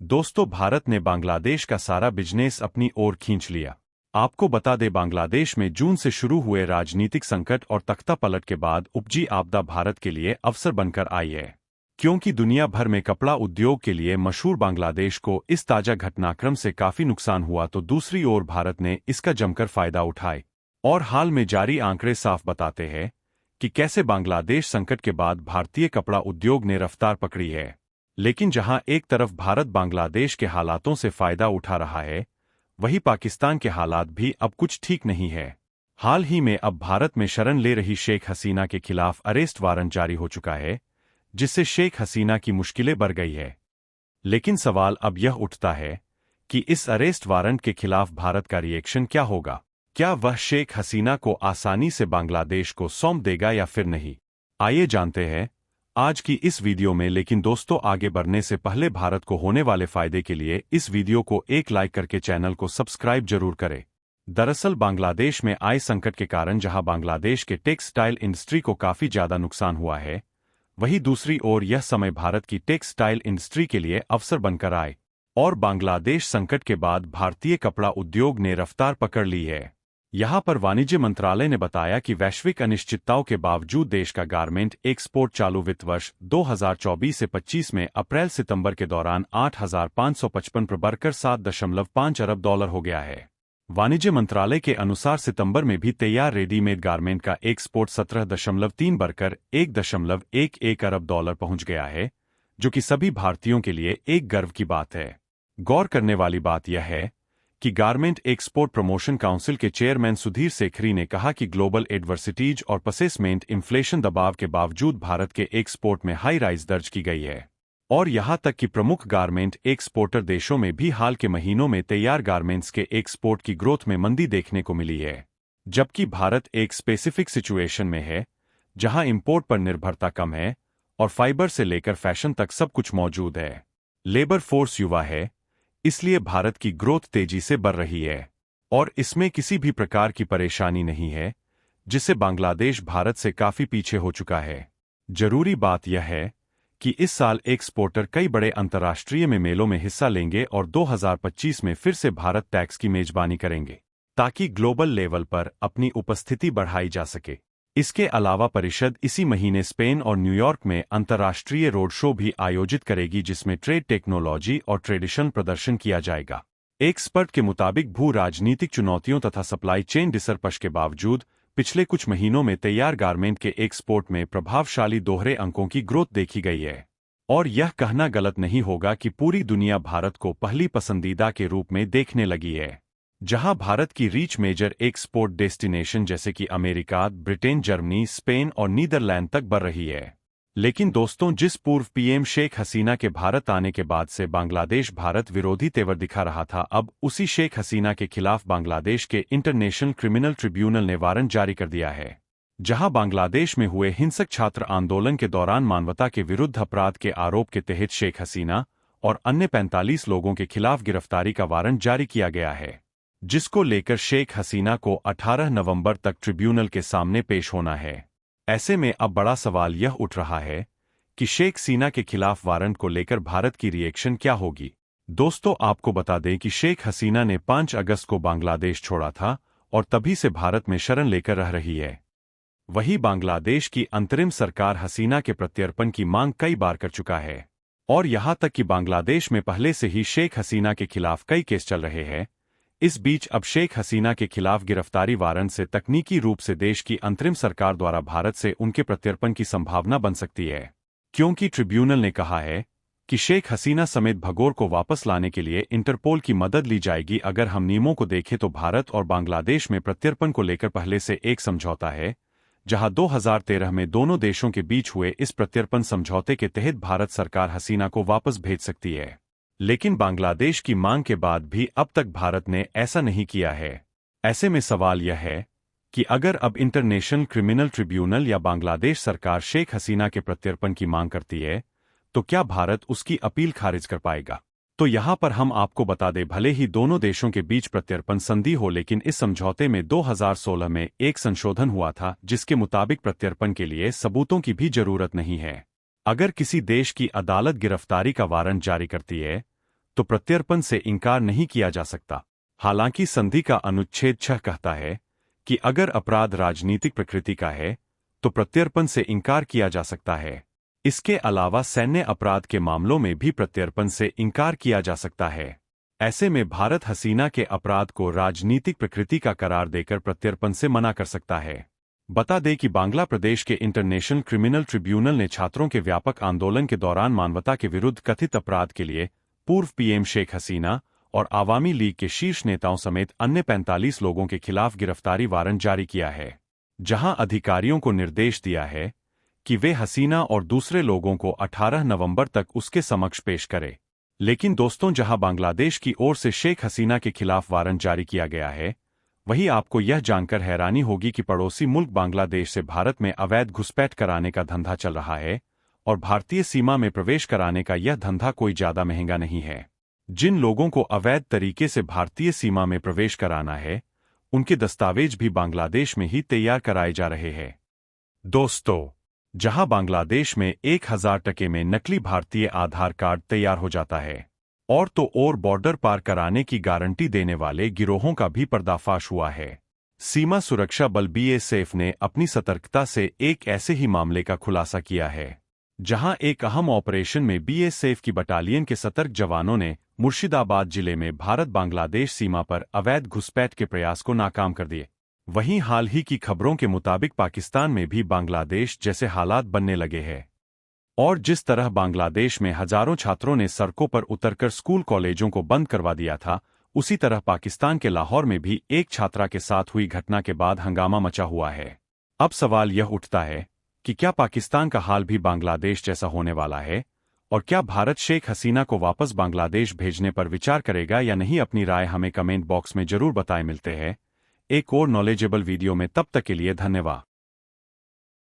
दोस्तों, भारत ने बांग्लादेश का सारा बिजनेस अपनी ओर खींच लिया। आपको बता दें, बांग्लादेश में जून से शुरू हुए राजनीतिक संकट और तख्तापलट के बाद उपजी आपदा भारत के लिए अवसर बनकर आई है। क्योंकि दुनिया भर में कपड़ा उद्योग के लिए मशहूर बांग्लादेश को इस ताजा घटनाक्रम से काफी नुकसान हुआ, तो दूसरी ओर भारत ने इसका जमकर फायदा उठाए। और हाल में जारी आंकड़े साफ बताते हैं कि कैसे बांग्लादेश संकट के बाद भारतीय कपड़ा उद्योग ने रफ्तार पकड़ी है। लेकिन जहां एक तरफ भारत बांग्लादेश के हालातों से फायदा उठा रहा है, वहीं पाकिस्तान के हालात भी अब कुछ ठीक नहीं है। हाल ही में अब भारत में शरण ले रही शेख हसीना के खिलाफ अरेस्ट वारंट जारी हो चुका है, जिससे शेख हसीना की मुश्किलें बढ़ गई है। लेकिन सवाल अब यह उठता है कि इस अरेस्ट वारंट के खिलाफ भारत का रिएक्शन क्या होगा। क्या वह शेख हसीना को आसानी से बांग्लादेश को सौंप देगा या फिर नहीं? आइए जानते हैं आज की इस वीडियो में। लेकिन दोस्तों, आगे बढ़ने से पहले भारत को होने वाले फायदे के लिए इस वीडियो को एक लाइक करके चैनल को सब्सक्राइब जरूर करें। दरअसल बांग्लादेश में आए संकट के कारण जहां बांग्लादेश के टेक्सटाइल इंडस्ट्री को काफी ज्यादा नुकसान हुआ है, वहीं दूसरी ओर यह समय भारत की टेक्सटाइल इंडस्ट्री के लिए अवसर बनकर आए। और बांग्लादेश संकट के बाद भारतीय कपड़ा उद्योग ने रफ्तार पकड़ ली है। यहां पर वाणिज्य मंत्रालय ने बताया कि वैश्विक अनिश्चितताओं के बावजूद देश का गारमेंट एक्सपोर्ट चालू वित्त वर्ष 2024 से 25 में अप्रैल सितंबर के दौरान 8,555 पर बढ़कर $7.5 अरब हो गया है। वाणिज्य मंत्रालय के अनुसार सितंबर में भी तैयार रेडीमेड गारमेंट का एक्सपोर्ट 17.3 बढ़कर $1.11 अरब पहुंच गया है, जो कि सभी भारतीयों के लिए एक गर्व की बात है। गौर करने वाली बात यह है कि गारमेंट एक्सपोर्ट प्रमोशन काउंसिल के चेयरमैन सुधीर शेखरी ने कहा कि ग्लोबल एडवर्सिटीज और पर्सिस्टेंट इन्फ्लेशन दबाव के बावजूद भारत के एक्सपोर्ट में हाई राइज दर्ज की गई है। और यहां तक कि प्रमुख गारमेंट एक्सपोर्टर देशों में भी हाल के महीनों में तैयार गारमेंट्स के एक्सपोर्ट की ग्रोथ में मंदी देखने को मिली है। जबकि भारत एक स्पेसिफिक सिचुएशन में है, जहां इंपोर्ट पर निर्भरता कम है और फाइबर से लेकर फैशन तक सब कुछ मौजूद है। लेबर फोर्स युवा है, इसलिए भारत की ग्रोथ तेजी से बढ़ रही है और इसमें किसी भी प्रकार की परेशानी नहीं है, जिससे बांग्लादेश भारत से काफी पीछे हो चुका है। जरूरी बात यह है कि इस साल एक्सपोर्टर कई बड़े अंतर्राष्ट्रीय मेलों में हिस्सा लेंगे और 2025 में फिर से भारत टैक्स की मेजबानी करेंगे, ताकि ग्लोबल लेवल पर अपनी उपस्थिति बढ़ाई जा सके। इसके अलावा परिषद इसी महीने स्पेन और न्यूयॉर्क में अंतर्राष्ट्रीय रोड शो भी आयोजित करेगी, जिसमें ट्रेड टेक्नोलॉजी और ट्रेडिशन प्रदर्शन किया जाएगा। एक्सपर्ट के मुताबिक भू राजनीतिक चुनौतियों तथा सप्लाई चेन डिसरप्श के बावजूद पिछले कुछ महीनों में तैयार गारमेंट के एक्सपोर्ट में प्रभावशाली दोहरे अंकों की ग्रोथ देखी गई है। और यह कहना गलत नहीं होगा कि पूरी दुनिया भारत को पहली पसंदीदा के रूप में देखने लगी है, जहां भारत की रीच मेजर एक्सपोर्ट डेस्टिनेशन जैसे कि अमेरिका, ब्रिटेन, जर्मनी, स्पेन और नीदरलैंड तक बढ़ रही है। लेकिन दोस्तों, जिस पूर्व पीएम शेख हसीना के भारत आने के बाद से बांग्लादेश भारत विरोधी तेवर दिखा रहा था, अब उसी शेख हसीना के खिलाफ बांग्लादेश के इंटरनेशनल क्रिमिनल ट्रिब्यूनल ने वारंट जारी कर दिया है। जहां बांग्लादेश में हुए हिंसक छात्र आंदोलन के दौरान मानवता के विरुद्ध अपराध के आरोप के तहत शेख हसीना और अन्य 45 लोगों के खिलाफ गिरफ्तारी का वारंट जारी किया गया है, जिसको लेकर शेख हसीना को 18 नवंबर तक ट्रिब्यूनल के सामने पेश होना है। ऐसे में अब बड़ा सवाल यह उठ रहा है कि शेख हसीना के खिलाफ वारंट को लेकर भारत की रिएक्शन क्या होगी। दोस्तों, आपको बता दें कि शेख हसीना ने 5 अगस्त को बांग्लादेश छोड़ा था और तभी से भारत में शरण लेकर रह रही है। वहीं बांग्लादेश की अंतरिम सरकार हसीना के प्रत्यर्पण की मांग कई बार कर चुका है और यहां तक कि बांग्लादेश में पहले से ही शेख हसीना के खिलाफ कई केस चल रहे हैं। इस बीच अब शेख हसीना के खिलाफ गिरफ्तारी वारंट से तकनीकी रूप से देश की अंतरिम सरकार द्वारा भारत से उनके प्रत्यर्पण की संभावना बन सकती है, क्योंकि ट्रिब्यूनल ने कहा है कि शेख हसीना समेत भगोर को वापस लाने के लिए इंटरपोल की मदद ली जाएगी। अगर हम नियमों को देखें तो भारत और बांग्लादेश में प्रत्यर्पण को लेकर पहले से एक समझौता है, जहां 2013 में दोनों देशों के बीच हुए इस प्रत्यर्पण समझौते के तहत भारत सरकार हसीना को वापस भेज सकती है। लेकिन बांग्लादेश की मांग के बाद भी अब तक भारत ने ऐसा नहीं किया है। ऐसे में सवाल यह है कि अगर अब इंटरनेशनल क्रिमिनल ट्रिब्यूनल या बांग्लादेश सरकार शेख हसीना के प्रत्यर्पण की मांग करती है, तो क्या भारत उसकी अपील खारिज कर पाएगा? तो यहां पर हम आपको बता दें, भले ही दोनों देशों के बीच प्रत्यर्पण संधि हो, लेकिन इस समझौते में 2016 में एक संशोधन हुआ था, जिसके मुताबिक प्रत्यर्पण के लिए सबूतों की भी जरूरत नहीं है। अगर किसी देश की अदालत गिरफ्तारी का वारंट जारी करती है, तो प्रत्यर्पण से इनकार नहीं किया जा सकता। हालांकि संधि का अनुच्छेद 6 कहता है कि अगर अपराध राजनीतिक प्रकृति का है तो प्रत्यर्पण से इनकार किया जा सकता है। इसके अलावा सैन्य अपराध के मामलों में भी प्रत्यर्पण से इनकार किया जा सकता है। ऐसे में भारत हसीना के अपराध को राजनीतिक प्रकृति का करार देकर प्रत्यर्पण से मना कर सकता है। बता दें कि बांग्लादेश के इंटरनेशनल क्रिमिनल ट्रिब्यूनल ने छात्रों के व्यापक आंदोलन के दौरान मानवता के विरुद्ध कथित अपराध के लिए पूर्व पीएम शेख हसीना और आवामी लीग के शीर्ष नेताओं समेत अन्य 45 लोगों के खिलाफ गिरफ्तारी वारंट जारी किया है, जहां अधिकारियों को निर्देश दिया है कि वे हसीना और दूसरे लोगों को 18 नवंबर तक उसके समक्ष पेश करें। लेकिन दोस्तों, जहां बांग्लादेश की ओर से शेख हसीना के खिलाफ वारंट जारी किया गया है, वहीं आपको यह जानकर हैरानी होगी कि पड़ोसी मुल्क बांग्लादेश से भारत में अवैध घुसपैठ कराने का धंधा चल रहा है और भारतीय सीमा में प्रवेश कराने का यह धंधा कोई ज्यादा महंगा नहीं है। जिन लोगों को अवैध तरीके से भारतीय सीमा में प्रवेश कराना है, उनके दस्तावेज भी बांग्लादेश में ही तैयार कराए जा रहे हैं। दोस्तों, जहां बांग्लादेश में 1000 टके में नकली भारतीय आधार कार्ड तैयार हो जाता है, और तो और बॉर्डर पार कराने की गारंटी देने वाले गिरोहों का भी पर्दाफाश हुआ है। सीमा सुरक्षा बल बीएसएफ ने अपनी सतर्कता से एक ऐसे ही मामले का खुलासा किया है, जहां एक अहम ऑपरेशन में बीएसएफ की बटालियन के सतर्क जवानों ने मुर्शिदाबाद जिले में भारत बांग्लादेश सीमा पर अवैध घुसपैठ के प्रयास को नाकाम कर दिए। वहीं हाल ही की खबरों के मुताबिक पाकिस्तान में भी बांग्लादेश जैसे हालात बनने लगे हैं, और जिस तरह बांग्लादेश में हजारों छात्रों ने सड़कों पर उतरकर स्कूल कॉलेजों को बंद करवा दिया था, उसी तरह पाकिस्तान के लाहौर में भी एक छात्रा के साथ हुई घटना के बाद हंगामा मचा हुआ है। अब सवाल यह उठता है कि क्या पाकिस्तान का हाल भी बांग्लादेश जैसा होने वाला है, और क्या भारत शेख हसीना को वापस बांग्लादेश भेजने पर विचार करेगा या नहीं? अपनी राय हमें कमेंट बॉक्स में जरूर बताएं। मिलते हैं एक और नॉलेजेबल वीडियो में, तब तक के लिए धन्यवाद।